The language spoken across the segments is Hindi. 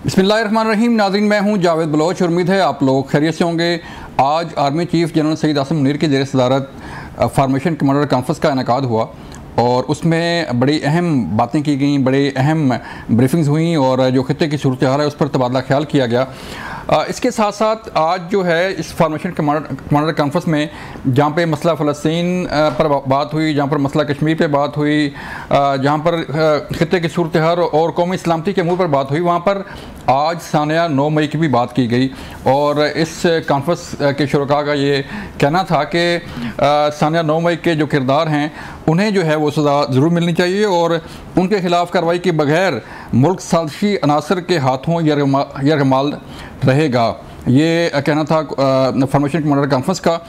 बिस्मिल्लाहिर्रहमानिर्रहीम। नाज़रीन, मैं हूं जावेद बलोच और उम्मीद है आप लोग खैरियत से होंगे। आज army chief general Syed Asim Munir की ज़ेर सदारत फार्मेशन कमांडर कॉन्फ्रेंस का इनेकाद हुआ और उसमें बड़ी अहम बातें की गई, बड़े अहम ब्रीफिंग्स हुई और जो खित्ते की सूरत हाल है उस पर तबादला ख्याल किया गया। इसके साथ साथ आज जो है इस फार्मेशन कमांडर कॉन्फ्रेंस में जहाँ पे मसला फ़लस्तीन पर बात हुई, जहाँ पर मसला कश्मीर पे बात हुई, जहाँ पर खित्ते की सूरत हाल और कौमी सलामती के अमूर पर बात हुई, वहाँ पर आज सानिया 9 मई की भी बात की गई। और इस कॉन्फ्रेंस के शुरका का ये कहना था कि सानिया 9 मई के जो किरदार हैं उन्हें जो है वो सज़ा ज़रूर मिलनी चाहिए और उनके ख़िलाफ़ कार्रवाई के बगैर मुल्क साजिशी अनासर के हाथों यरगमाल रहेगा। ये कहना था फार्मेशन कमांडर कॉन्फ्रेंस का।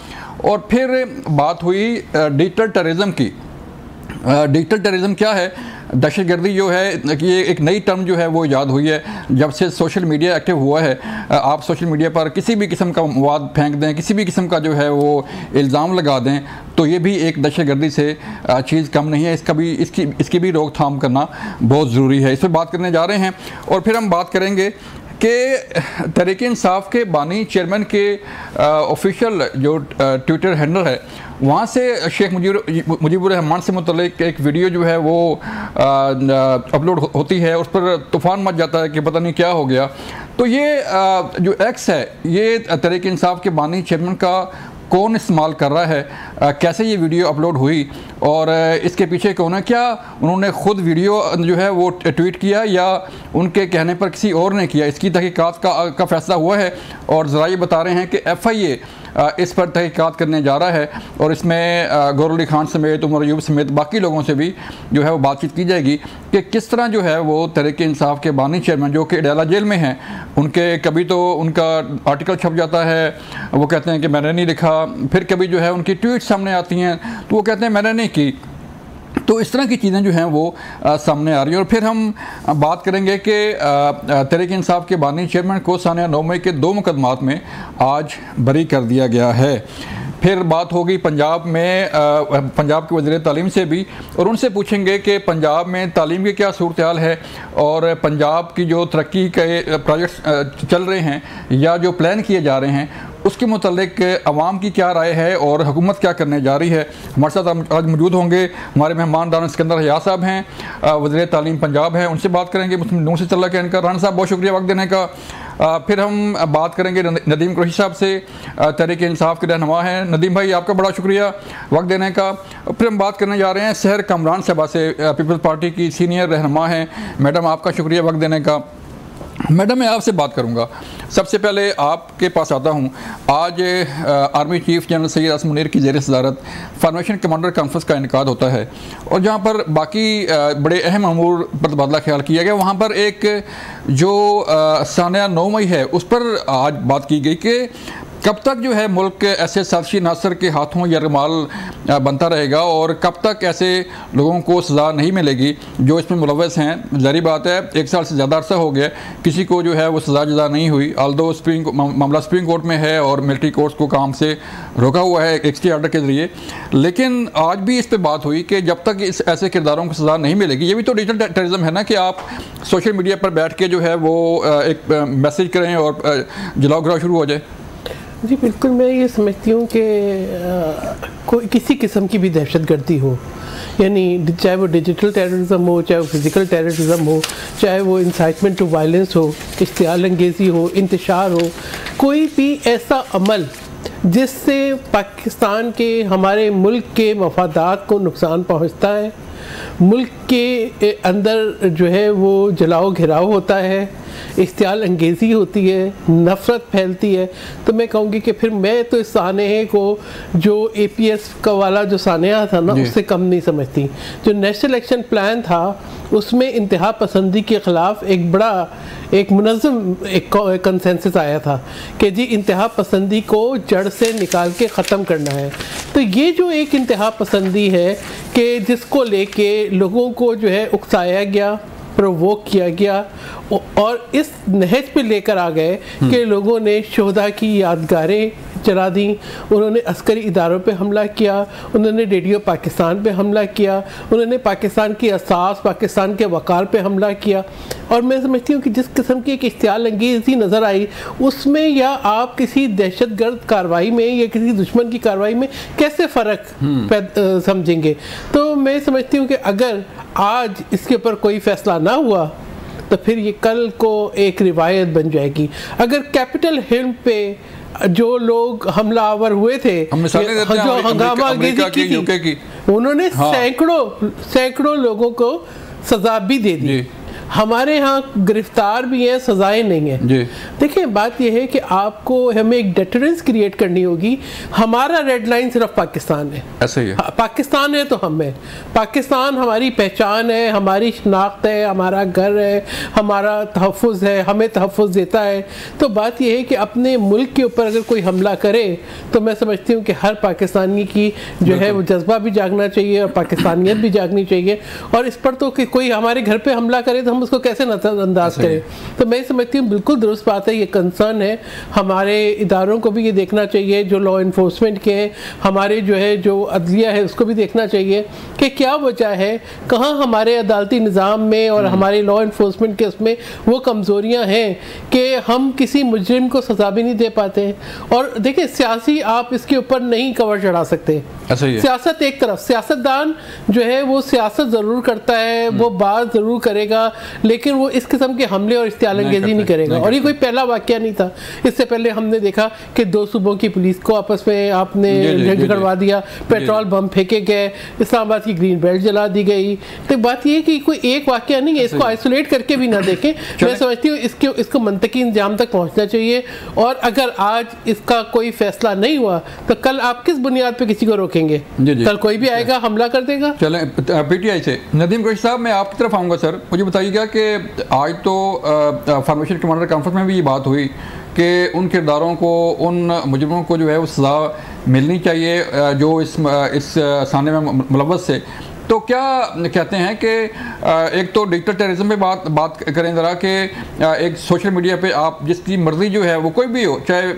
और फिर बात हुई डिजिटल टेररिज्म की। डिजिटल टेररिज्म क्या है? दहशतगर्दी जो है कि ये एक नई टर्म जो है वो ईजाद हुई है जब से सोशल मीडिया एक्टिव हुआ है। आप सोशल मीडिया पर किसी भी किस्म का मवाद फेंक दें, किसी भी किस्म का जो है वो इल्ज़ाम लगा दें, तो ये भी एक दहशतगर्दी से चीज़ कम नहीं है। इसकी भी रोकथाम करना बहुत ज़रूरी है। इस पर बात करने जा रहे हैं। और फिर हम बात करेंगे कि तहरीक-ए-इंसाफ के बानी चेयरमैन के ऑफिशियल जो ट्विटर हैंडल है वहाँ से शेख मुजीबुर रहमान से मुतल्लिक एक वीडियो जो है वो अपलोड होती है। उस पर तूफ़ान मच जाता है कि पता नहीं क्या हो गया। तो ये जो एक्स है ये तहरीक-ए-इंसाफ के बानी चेयरमैन का कौन इस्तेमाल कर रहा है, कैसे ये वीडियो अपलोड हुई और इसके पीछे कौन है? क्या उन्होंने ख़ुद वीडियो जो है वो ट्वीट किया या उनके कहने पर किसी और ने किया? इसकी तहकीकात का फैसला हुआ है और ज़राए बता रहे हैं कि FIA इस पर तहकीकात करने जा रहा है और इसमें गौहर अली खान समेत, उमर अयूब समेत बाकी लोगों से भी जो है वो बातचीत की जाएगी कि किस तरह जो है वो तहरीक-ए-इंसाफ के बानी चेयरमैन जो कि अडयाला जेल में हैं, उनके कभी तो उनका आर्टिकल छप जाता है, वो कहते हैं कि मैंने नहीं लिखा, फिर कभी जो है उनकी ट्वीट सामने आती हैं तो वो कहते हैं मैंने नहीं की। तो इस तरह की चीज़ें जो हैं वो सामने आ रही हैं। और फिर हम बात करेंगे कि तहरीक-ए-इंसाफ के बानी चेयरमैन को सानिया 9 मई के 2 मुकदमात में आज बरी कर दिया गया है। फिर बात होगी पंजाब के वज़ीर तालीम से भी और उनसे पूछेंगे कि पंजाब में तालीम की क्या सूरत हाल है और पंजाब की जो तरक्की के प्रोजेक्ट्स चल रहे हैं या जो प्लान किए जा रहे हैं उसके मुतल्लिक अवाम की क्या राय है और हुकूमत क्या करने जा रही है। हमारे साथ आज मौजूद होंगे हमारे मेहमान दाना सिकंदर हया साहब हैं, वज़ीर तालीम पंजाब हैं, उनसे बात करेंगे। मुस्लिम नूर से चल के इनका राना साहब बहुत शुक्रिया वक्त देने का। फिर हम बात करेंगे नदीम कुरैशी साहब से, तहरीक-ए-इंसाफ के रहनुमा हैं। नदीम भाई आपका बड़ा शुक्रिया वक्त देने का। फिर हम बात करने जा रहे हैं सहर कमरान साहबा से, पीपल्स पार्टी की सीनियर रहनुमा हैं। मैडम आपका शुक्रिया वक्त देने का। मैडम मैं आपसे बात करूंगा, सबसे पहले आपके पास आता हूं। आज army chief general Syed Asim Munir की ज़ेर सदारत फार्मेशन कमांडर कॉन्फ्रेंस का इनेकाद होता है और जहां पर बाकी बड़े अहम अमूर पर तबादला ख्याल किया गया, वहां पर एक जो सानिया 9 मई है उस पर आज बात की गई कि कब तक जो है मुल्क ऐसे साजिशी नासर के हाथों यरगमाल बनता रहेगा और कब तक ऐसे लोगों को सज़ा नहीं मिलेगी जो इसमें मुलव्वस हैं। ज़ाहिर बात है 1 साल से ज़्यादा अरसा हो गया किसी को जो है वो सज़ा जज़ा नहीं हुई, आल्दो मामला सुप्रीम कोर्ट में है और मिलिट्री कोर्ट्स को काम से रोका हुआ है एक स्टे ऑर्डर के ज़रिए। लेकिन आज भी इस पर बात हुई कि जब तक इस ऐसे किरदारों को सज़ा नहीं मिलेगी, ये भी तो डिजिटल टेररिज्म है ना कि आप सोशल मीडिया पर बैठ के जो है वो एक मैसेज करें और जलाओ गिराव शुरू हो जाए। जी बिल्कुल, मैं ये समझती हूँ कि कोई किसी किस्म की भी दहशतगर्दी हो, यानी चाहे वो डिजिटल टेररिज्म हो, चाहे वो फिज़िकल टेररिज्म हो, चाहे वो इंसाइटमेंट टू वायलेंस हो, इश्तियाल अंगेज़ी हो, इंतशार हो, कोई भी ऐसा अमल जिससे पाकिस्तान के हमारे मुल्क के मफादात को नुकसान पहुँचता है, मुल्क के अंदर जो है वो जलाओ घिराव होता है, इश्तियाल अंगेज़ी होती है, नफ़रत फैलती है, तो मैं कहूँगी कि फिर मैं तो इस सानहे को जो APS का वाला जो सानहा था ना उससे कम नहीं समझती। जो नेशनल एक्शन प्लान था उसमें इंतहा पसंदी के ख़िलाफ़ एक मुनज़्ज़म कंसेंसस आया था कि जी इंतहा पसंदी को जड़ से निकाल के ख़त्म करना है। तो ये जो एक इंतहा पसंदी है कि जिसको लेके लोगों को जो है उकसाया गया, प्रोवोक किया गया और इस नहज पे लेकर आ गए कि लोगों ने शोहदा की यादगारें चला दी, उन्होंने अस्करी इदारों पे हमला किया, उन्होंने रेडियो पाकिस्तान पे हमला किया, उन्होंने पाकिस्तान की असास, पाकिस्तान के वक़ार पे हमला किया। और मैं समझती हूँ कि जिस किस्म की एक इश्तियाल अंगेज़ी नज़र आई उसमें, या आप किसी दहशतगर्द कार्रवाई में या किसी दुश्मन की कार्रवाई में कैसे फ़र्क समझेंगे। तो मैं समझती हूँ कि अगर आज इसके ऊपर कोई फ़ैसला ना हुआ तो फिर ये कल को एक रिवायत बन जाएगी। अगर कैपिटल हिल पे जो लोग हमलावर हुए थे, जो हंगामा अंगेज़ी की, उन्होंने सैकड़ों लोगों को सजा भी दे दी। हमारे यहाँ गिरफ्तार भी हैं, सजाएं नहीं हैं। देखिए, बात यह है कि आपको हमें एक डेटरेंस क्रिएट करनी होगी। हमारा रेड लाइन सिर्फ पाकिस्तान है, ऐसा ही है। पाकिस्तान है तो हम हैं, पाकिस्तान हमारी पहचान है, हमारी शनाख्त है, हमारा घर है, हमारा तहफ़्फ़ुज़ है, हमें तहफ़्फ़ुज़ देता है। तो बात यह है कि अपने मुल्क के ऊपर अगर कोई हमला करे तो मैं समझती हूँ कि हर पाकिस्तानी की जो है वो जज्बा भी जागना चाहिए और पाकिस्तानियत भी जागनी चाहिए। और इस पर तो कि कोई हमारे घर पर हमला करे तो हम उसको कैसे नज़रअंदाज करें। तो मैं समझती हूँ बिल्कुल दुरुस्त बात है, ये कंसर्न है। हमारे इदारों को भी ये देखना चाहिए, जो लॉ इन्फोर्समेंट के हैं, हमारे जो है जो अदलिया है उसको भी देखना चाहिए कि क्या वजह है, कहाँ हमारे अदालती निज़ाम में और हमारे लॉ इन्फोर्समेंट के उसमें वो कमज़ोरियाँ हैं कि हम किसी मुजरिम को सज़ा भी नहीं दे पाते। और देखिए, सियासी आप इसके ऊपर नहीं कवर चढ़ा सकते। सियासत एक तरफ, सियासतदान जो है वो सियासत ज़रूर करता है, वो बात ज़रूर करेगा, लेकिन वो इस किस्म के हमले और इश्तियाल अंगेज़ी नहीं करेगा। और ये कोई पहला वाक़या नहीं था। इससे पहले हमने देखा कि 2 सूबों की पुलिस को आपस में आपने झगड़वा दिया, पेट्रोल बम फेंके गए, इस्लामाबाद की ग्रीन बेल्ट जला दी गई। तो बात ये है कि कोई एक वाक़या नहीं है, इसको आइसोलेट करके भी ना देखें। मैं समझती हूँ इसको मंतकी इंजाम तक पहुँचना चाहिए। और अगर आज इसका कोई फैसला नहीं हुआ तो कल आप किस बुनियाद पर किसी को रोकेंगे? कल कोई भी आएगा, हमला कर देगा। चलें, PTI से नदीम कुरैशी साहब, मैं आपकी तरफ आऊँगा। सर, मुझे बताइएगा कि आज तो फार्मेशन कमांडर कॉन्फ्रेंस में भी ये बात हुई कि उन किरदारों को, उन मुजरिमों को जो है वो सज़ा मिलनी चाहिए जो इस साने में मुलव्वस से। तो क्या कहते हैं कि एक तो डिजिटल टेररिज्म पे बात करें ज़रा कि एक सोशल मीडिया पे आप जिसकी मर्ज़ी जो है वो कोई भी हो, चाहे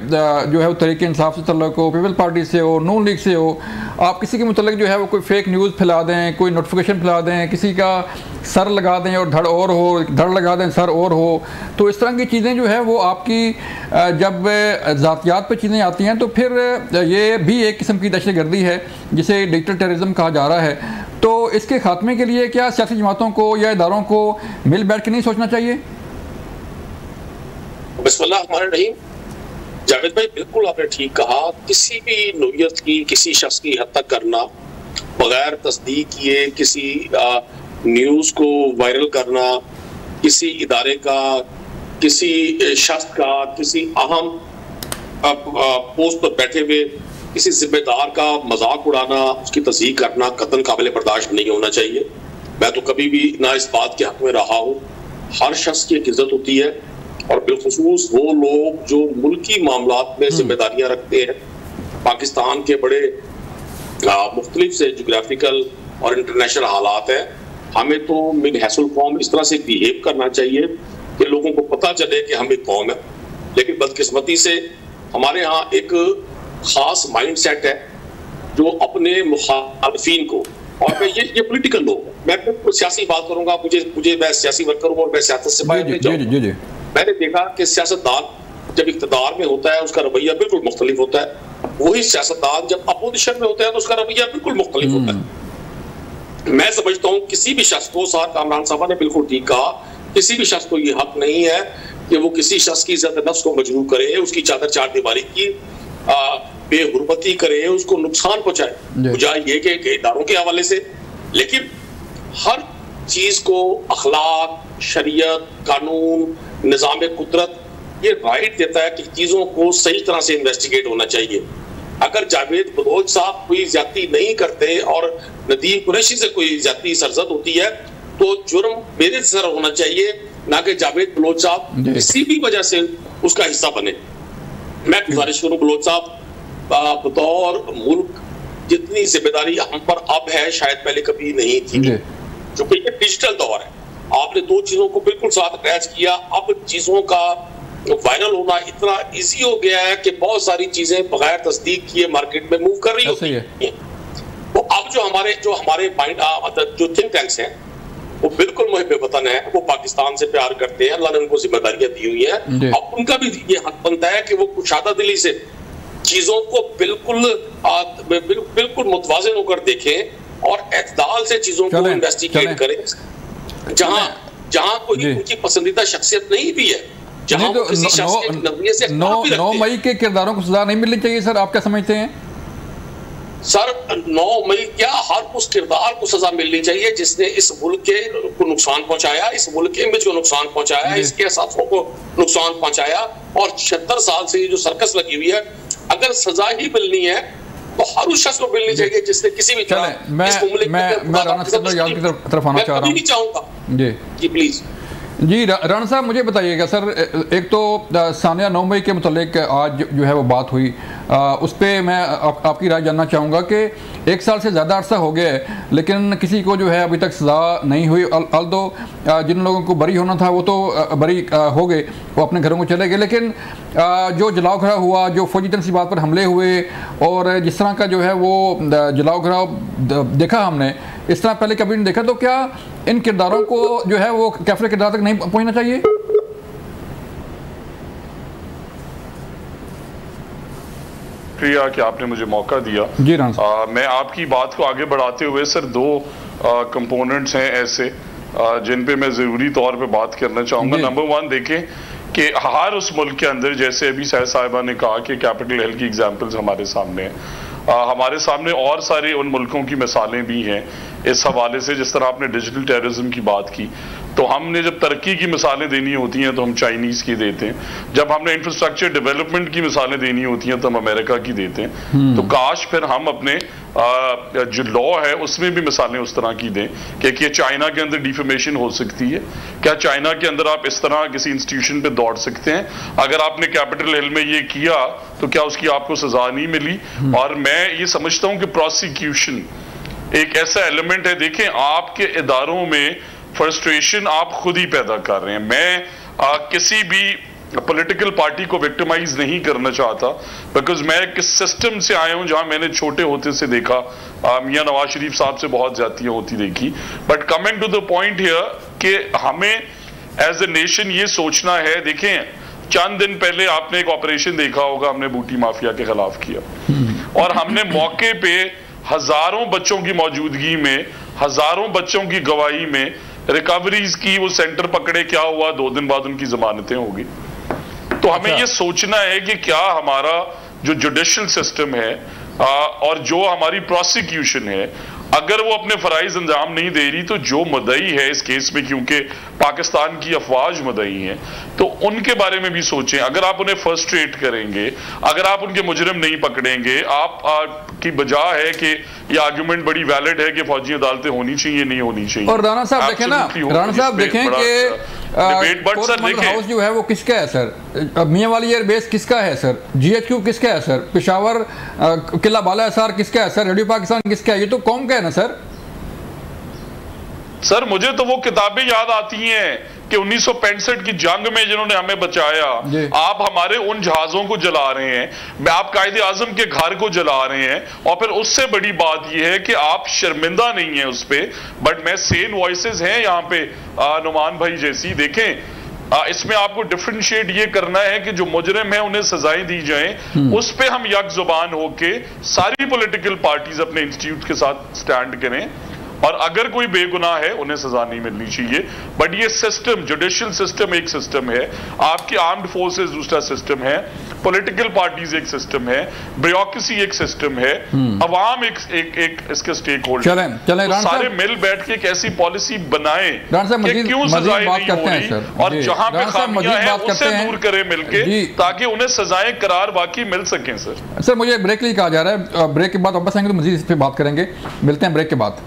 जो है वो तरीके इंसाफ से तल्लुक़ हो, पीपल पार्टी से हो, नून लीग से हो, आप किसी के मुतल्लिक़ जो है वो कोई फेक न्यूज़ फैला दें, कोई नोटिफिकेशन फैला दें, किसी का सर लगा दें और धड़ और हो, धड़ लगा दें सर और हो। तो इस तरह की चीज़ें जो है वो आपकी जब ज़ातियात पर चीज़ें आती हैं तो फिर ये भी एक किस्म की दहशतगर्दी है जिसे डिजिटल टेररिज्म कहा जा रहा है। तो इसके खात्मे के लिए क्या सियासी जमातों को या इदारों को मिल बैठ के नहीं सोचना चाहिए? बिस्मिल्लाहिर्रहमानिर्रहीम। जावेद भाई, बिल्कुल आपने ठीक कहा। किसी भी नौयत की किसी शख्स की हद तक करना, बगैर तस्दीक किए किसी न्यूज़ को वायरल करना, किसी इदारे का, किसी शख्स का, किसी अहम पोस्ट पर बैठे हुए किसी जिम्मेदार का मजाक उड़ाना, उसकी तस्दीक करना कतई काबिल बर्दाश्त नहीं होना चाहिए। मैं तो कभी भी ना इस बात के हक में रहा हूँ। हर शख्स की एक इज्जत होती है, और बिलखुसूस वो लोग जो मुल्की मामलात में जिम्मेदारियां रखते हैं। पाकिस्तान के बड़े मुख्तलिफ से जोग्राफिकल और इंटरनेशनल हालात हैं। हमें तो मिन हैसुल कौम इस तरह से बिहेव करना चाहिए कि लोगों को पता चले कि हम एक कौम है। लेकिन बदकिस्मती से हमारे यहाँ एक खास माइंड सेट है जो अपने मुखालफीन को, और ये पॉलिटिकल लोग, मैं बिल्कुल सियासी बात करूंगा, मुझे मैं सियासी वर्कर हूँ और मैं सियासत से बाहर नहीं जाऊंगा। मैंने देखा कि सियासतदान जब इक़्तिदार में होता है उसका रवैया बिल्कुल मुख्तलिफ होता है, वही सियासतदान जब अपोजिशन में होता है तो उसका रवैया बिल्कुल मुख्तलिफ होता है। मैं समझता हूँ किसी भी शख्स को, साहब कामरान साहब ने बिल्कुल ठीक कहा, किसी भी शख्स को ये हक नहीं है कि वो किसी शख्स की इज्जत नफ्स को मजरूह करे, उसकी चादर चार दीवारी की बेहुरमती करे, उसको नुकसान पहुंचाए, बजाय ये कि इदारों के हवाले से। लेकिन हर चीज को अखलाक, शरीयत, कानून, निज़ाम कुदरत ये राइट देता है कि चीजों को सही तरह से इन्वेस्टिगेट होना चाहिए। अगर जावेद बलोच साहब कोई ज्यादती नहीं करते और नदीम कुरैशी से कोई ज्यादती सरजद होती है तो जुर्म मेरे सर होना चाहिए, ना कि जावेद बलोच साहब किसी भी वजह से उसका हिस्सा बने। मैं गुजारिश करूं बलोच साहब, बतौर मुल्क जितनी जिम्मेदारी हम पर अब है शायद पहले कभी नहीं थी, क्योंकि ये डिजिटल दौर है। आपने दो चीजों को बिल्कुल साथ अटैच किया। अब चीजों का वायरल होना इतना इजी हो गया है कि बहुत सारी चीजें बगैर तस्दीक किए मार्केट में मूव कर रही होती है। तो अब जो हमारे जो थिंक टैंक्स हैं वो बिल्कुल मुहिब वतन है, वो पाकिस्तान से प्यार करते हैं, अल्लाह ने उनको जिम्मेदारियां दी हुई हैं, अब उनका भी ये हक बनता है कि वो कुशादा दिली से चीजों को बिल्कुल मुतवाज़िन होकर देखें और एतदाल से चीजों को इन्वेस्टिगेट करें। जहां कोई उनकी पसंदीदा शख्सियत नहीं भी है, जहां तो किसी शख्स के नजरिए से 9 मई के किरदारों को सजा नहीं मिलनी चाहिए सर, आप क्या समझते हैं? सर 9 मई क्या, हर उस किरदार को सजा मिलनी चाहिए जिसने इस मुल्क को नुकसान पहुंचाया, इस मुल्क के इमेज को नुकसान पहुंचाया, इसके असासों को नुकसान पहुंचाया, और 76 साल से ये जो सर्कस लगी हुई है, अगर सजा ही मिलनी है तो हर उस शख्स को मिलनी चाहिए जिसने किसी भी तरह मैं राणा साहब की तरफ आना चाह रहा हूँ। चाहूंगा जी प्लीज। जी राणा साहब मुझे बताइएगा सर, एक तो सानिया 9 मई के मुतालिक आज जो है वो बात हुई, उस पर मैं आपकी राय जानना चाहूँगा कि 1 साल से ज़्यादा अरसा हो गया है लेकिन किसी को जो है अभी तक सज़ा नहीं हुई। अल्दो जिन लोगों को बरी होना था वो तो बरी हो गए, वो अपने घरों को चले गए, लेकिन जो जलाओ घराव हुआ, जो फौजी तनसीबात पर हमले हुए और जिस तरह का जो है वो जलाओ घराव देखा हमने, इस तरह पहले कभी नहीं देखा। तो क्या इन किरदारों को जो है वो कैफरे किरदार तक नहीं पहुंचना चाहिए? शुक्रिया कि आपने मुझे मौका दिया। जी मैं आपकी बात को आगे बढ़ाते हुए सर 2 कंपोनेंट्स हैं ऐसे जिन पे मैं ज़रूरी तौर पे बात करना चाहूँगा। नंबर 1 देखें कि हर उस मुल्क के अंदर, जैसे अभी सैयद साहिबा ने कहा कि कैपिटल हिल की एग्जाम्पल्स हमारे सामने हैं, हमारे सामने और सारे उन मुल्कों की मिसालें भी हैं इस हवाले से। जिस तरह आपने डिजिटल टेररिज्म की बात की, तो हमने जब तरक्की की मिसालें देनी होती हैं तो हम चाइनीज़ की देते हैं, जब हमने इंफ्रास्ट्रक्चर डेवलपमेंट की मिसालें देनी होती हैं तो हम अमेरिका की देते हैं। तो काश फिर हम अपने जो लॉ है उसमें भी मिसालें उस तरह की दें कि क्या चाइना के अंदर डिफेमेशन हो सकती है, क्या चाइना के अंदर आप इस तरह किसी इंस्टीट्यूशन पे दौड़ सकते हैं, अगर आपने कैपिटल हिल में ये किया तो क्या उसकी आपको सजा नहीं मिली। और मैं ये समझता हूं कि प्रोसिक्यूशन एक ऐसा एलिमेंट है, देखें आपके इदारों में फ्रस्ट्रेशन आप खुद ही पैदा कर रहे हैं। मैं किसी भी पॉलिटिकल पार्टी को विक्टिमाइज नहीं करना चाहता, बिकॉज मैं किस सिस्टम से आया हूं जहां मैंने छोटे होते से देखा मियां नवाज शरीफ साहब से बहुत ज्यादतियां होती देखी। But coming to the point here कि हमें एज ए नेशन ये सोचना है, देखें चंद दिन पहले आपने एक ऑपरेशन देखा होगा हमने बूटी माफिया के खिलाफ किया, और हमने मौके पे हजारों बच्चों की मौजूदगी में, हजारों बच्चों की गवाही में रिकवरीज की, वो सेंटर पकड़े, क्या हुआ 2 दिन बाद उनकी जमानतें होगी। तो हमें ये सोचना है कि क्या हमारा जो जुडिशियल सिस्टम है और जो हमारी प्रोसिक्यूशन है, अगर वो अपने फराइज अंजाम नहीं दे रही, तो जो मुद्दई है इस केस में, क्योंकि पाकिस्तान की अफवाज मुद्दई हैं, तो उनके बारे में भी सोचें। अगर आप उन्हें फ्रस्ट्रेट करेंगे, अगर आप उनके मुजरिम नहीं पकड़ेंगे, आप की बजाय है कि ये आर्गुमेंट बड़ी वैलिड है कि फौजी अदालतें होनी चाहिए, नहीं होनी चाहिए। और राणा साहब देखें ना, राणा साहब देखें कि हाउस जो है वो किसका है सर, मियां वाली एयरबेस किसका है सर, GHQ किसका है सर, पेशावर किला बाला एसार किसका है सर, रेडियो पाकिस्तान किसका है, ये तो कौम का है ना सर। सर मुझे तो वो किताबें याद आती हैं कि 1965 की जंग में जिन्होंने हमें बचाया, आप हमारे उन जहाजों को जला रहे हैं, आप कायदे आजम के घर को जला रहे हैं, और फिर उससे बड़ी बात यह है कि आप शर्मिंदा नहीं है उस पर, बट मैं सेन वॉइसेस हैं यहाँ पे नुमान भाई जैसी। देखें इसमें आपको डिफरेंशिएट ये करना है कि जो मुजरिम है उन्हें सजाएं दी जाएं, उस पर हम यक जुबान होके सारी पॉलिटिकल पार्टीज अपने इंस्टीट्यूट के साथ स्टैंड करें, और अगर कोई बेगुनाह है उन्हें सजा नहीं मिलनी चाहिए। बट ये सिस्टम, जुडिशियल सिस्टम एक सिस्टम है, आपकी आर्म्ड फोर्सेस दूसरा सिस्टम है, पॉलिटिकल पार्टीज एक सिस्टम है, ब्यूरोक्रेसी एक सिस्टम है, अवाम एक इसके स्टेक होल्डर। तो सारे मिल बैठ के एक ऐसी पॉलिसी बनाएं कि क्यों सजाएं नहीं हो रही, और जहां पे खामियां हैं उससे दूर करें मिलके, ताकि उन्हें सजाएं करार वाकई मिल सकें। सर मुझे ब्रेक लिए कहा जा रहा है, ब्रेक के बाद वापस आएंगे तो मजीद इस पर बात करेंगे। मिलते हैं ब्रेक के बाद।